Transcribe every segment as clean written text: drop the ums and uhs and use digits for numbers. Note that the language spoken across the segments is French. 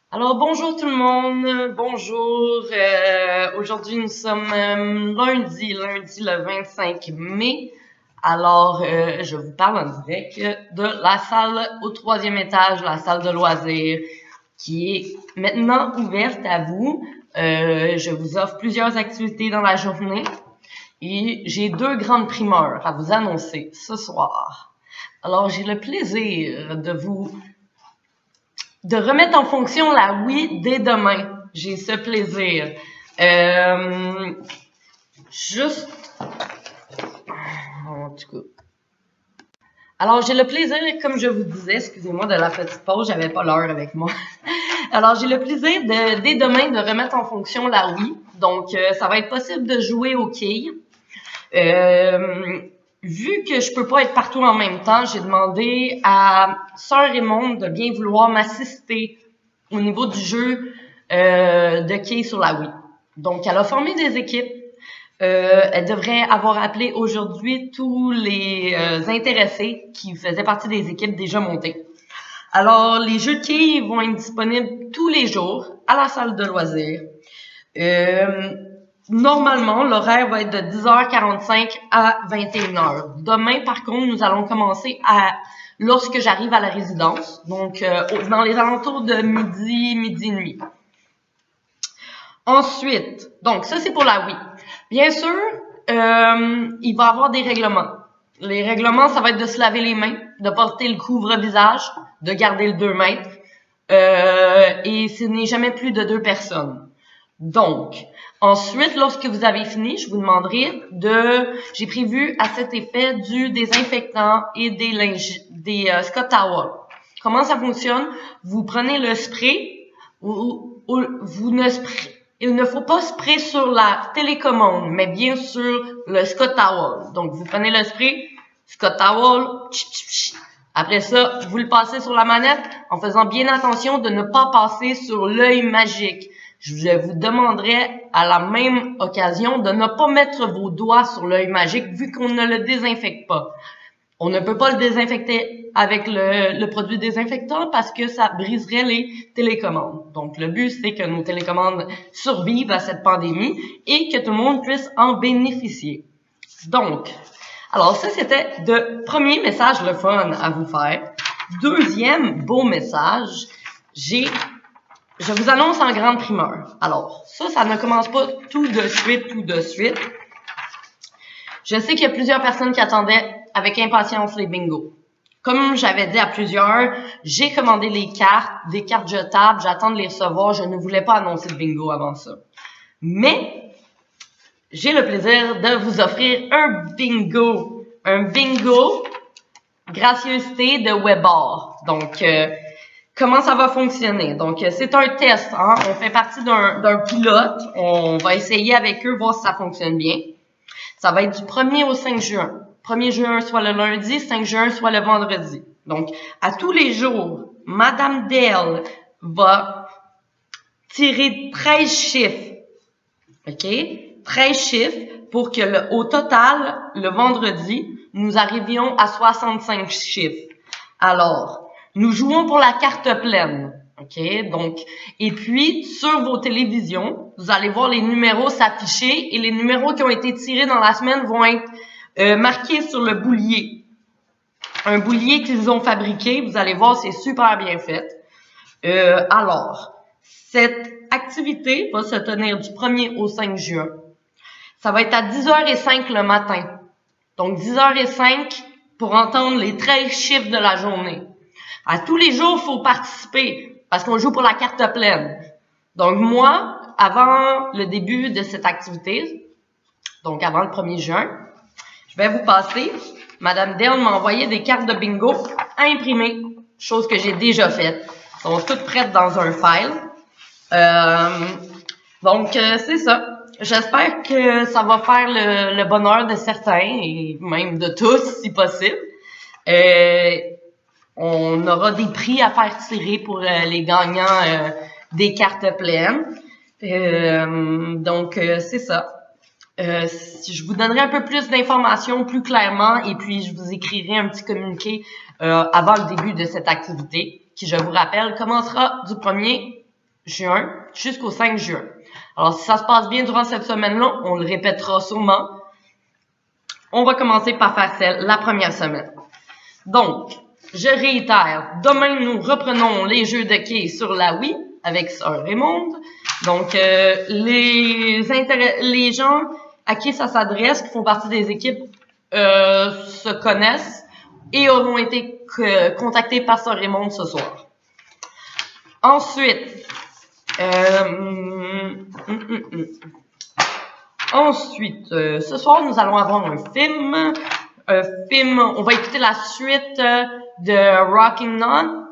Alors bonjour tout le monde, bonjour. Aujourd'hui nous sommes lundi le 25 mai. Alors je vous parle en direct de la salle au 3e étage, la salle de loisirs, qui est maintenant ouverte à vous. Je vous offre plusieurs activités dans la journée et j'ai 2 grandes primeurs à vous annoncer ce soir. Alors j'ai le plaisir de remettre en fonction la Wii dès demain. J'ai ce plaisir. Juste, en tout cas. Alors, j'ai le plaisir, comme je vous disais, excusez-moi de la petite pause, j'avais pas l'heure avec moi. Alors, j'ai le plaisir dès demain de remettre en fonction la Wii. Donc, ça va être possible de jouer au quilles. Vu que je peux pas être partout en même temps, j'ai demandé à Sœur Raymond de bien vouloir m'assister au niveau du jeu de quilles sur la Wii. Donc, elle a formé des équipes. Elle devrait avoir appelé aujourd'hui tous les intéressés qui faisaient partie des équipes déjà montées. Alors, les jeux de quilles vont être disponibles tous les jours à la salle de loisirs. Normalement, l'horaire va être de 10h45 à 21h. Demain, par contre, nous allons commencer lorsque j'arrive à la résidence, donc dans les alentours de midi et demi. Ensuite, donc ça c'est pour la Wii. Bien sûr, il va y avoir des règlements. Les règlements, ça va être de se laver les mains, de porter le couvre-visage, de garder le 2 mètres, et ce n'est jamais plus de 2 personnes. Donc, ensuite, lorsque vous avez fini, je vous demanderai j'ai prévu à cet effet du désinfectant et des Scott Towels. Comment ça fonctionne? Vous prenez le spray, il ne faut pas spray sur la télécommande, mais bien sur le Scott Towel. Donc, vous prenez le spray, Scott Towel, après ça, vous le passez sur la manette en faisant bien attention de ne pas passer sur l'œil magique. Je vous demanderai à la même occasion de ne pas mettre vos doigts sur l'œil magique vu qu'on ne le désinfecte pas. On ne peut pas le désinfecter avec le produit désinfectant parce que ça briserait les télécommandes. Donc, le but, c'est que nos télécommandes survivent à cette pandémie et que tout le monde puisse en bénéficier. Donc, alors ça, c'était le premier message le fun à vous faire. Deuxième beau message, je vous annonce en grande primeur. Alors, ça ne commence pas tout de suite. Je sais qu'il y a plusieurs personnes qui attendaient avec impatience les bingos. Comme j'avais dit à plusieurs, j'ai commandé des cartes jetables, j'attends de les recevoir, je ne voulais pas annoncer de bingo avant ça. Mais, j'ai le plaisir de vous offrir un bingo gracieuseté de Webar. Donc, comment ça va fonctionner? Donc, c'est un test, hein? On fait partie d'un pilote. On va essayer avec eux, voir si ça fonctionne bien. Ça va être du 1er au 5 juin. 1er juin soit le lundi, 5 juin soit le vendredi. Donc, à tous les jours, Madame Dale va tirer 13 chiffres. OK? 13 chiffres pour que au total, le vendredi, nous arrivions à 65 chiffres. Alors, nous jouons pour la carte pleine. OK? Donc, et puis, sur vos télévisions, vous allez voir les numéros s'afficher et les numéros qui ont été tirés dans la semaine vont être marqués sur le boulier. Un boulier qu'ils ont fabriqué. Vous allez voir, c'est super bien fait. Alors, cette activité va se tenir du 1er au 5 juin. Ça va être à 10h05 le matin. Donc, 10h05 pour entendre les 13 chiffres de la journée. À tous les jours, il faut participer parce qu'on joue pour la carte pleine. Donc, moi, avant le début de cette activité, donc avant le 1er juin, je vais vous passer. Madame Dale m'a envoyé des cartes de bingo à imprimer, chose que j'ai déjà faite. Elles sont toutes prêtes dans un file. Donc, c'est ça. J'espère que ça va faire le bonheur de certains et même de tous, si possible. On aura des prix à faire tirer pour les gagnants des cartes pleines. Donc, c'est ça. Je vous donnerai un peu plus d'informations plus clairement et puis je vous écrirai un petit communiqué avant le début de cette activité qui, je vous rappelle, commencera du 1er juin jusqu'au 5 juin. Alors, si ça se passe bien durant cette semaine-là, on le répétera sûrement. On va commencer par faire la première semaine. Donc, je réitère, demain, nous reprenons les jeux de quilles sur la Wii avec Sœur Raymond. Donc, les gens à qui ça s'adresse, qui font partie des équipes, se connaissent et auront été contactés par Sœur Raymond ce soir. Ensuite, ce soir, nous allons avoir un film. On va écouter la suite de Rocking Nun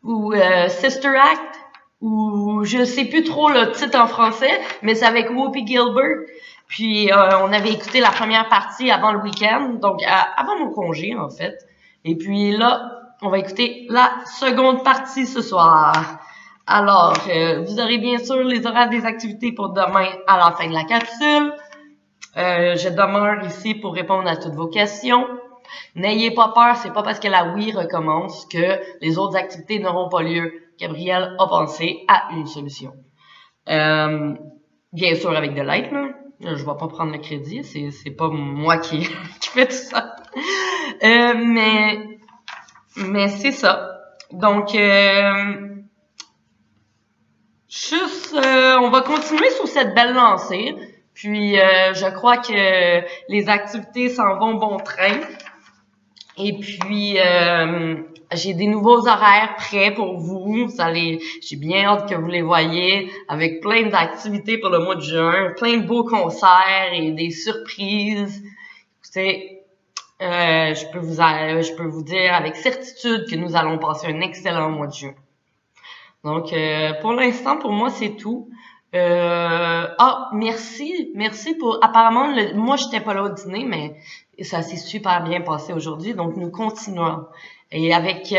ou Sister Act, ou je sais plus trop le titre en français, mais c'est avec Whoopi Goldberg. Puis on avait écouté la première partie avant le week-end, donc avant mon congé en fait. Et puis là, on va écouter la seconde partie ce soir. Alors, vous aurez bien sûr les horaires des activités pour demain à la fin de la capsule. Je demeure ici pour répondre à toutes vos questions. N'ayez pas peur, c'est pas parce que la Wii recommence que les autres activités n'auront pas lieu. Gabrielle a pensé à une solution. Bien sûr avec de l'aide, là. Je vais pas prendre le crédit, c'est pas moi qui fait tout ça. Mais c'est ça. Donc, on va continuer sur cette belle lancée. Puis, je crois que les activités s'en vont bon train. Et puis, j'ai des nouveaux horaires prêts pour vous. J'ai bien hâte que vous les voyez avec plein d'activités pour le mois de juin, plein de beaux concerts et des surprises. Écoutez, je peux vous dire avec certitude que nous allons passer un excellent mois de juin. Donc, pour l'instant, pour moi, c'est tout. Merci pour, apparemment, moi, j'étais pas là au dîner, mais ça s'est super bien passé aujourd'hui, donc nous continuons. Et avec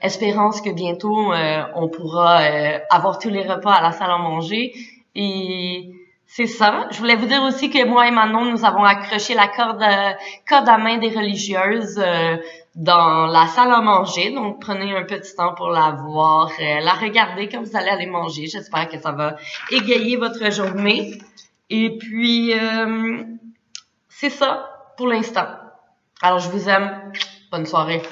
espérance que bientôt, on pourra avoir tous les repas à la salle à manger. Et c'est ça. Je voulais vous dire aussi que moi et Manon, nous avons accroché la corde à main des religieuses dans la salle à manger. Donc, prenez un petit temps pour la voir, la regarder quand vous allez aller manger. J'espère que ça va égayer votre journée. Et puis, c'est ça pour l'instant. Alors, je vous aime. Bonne soirée.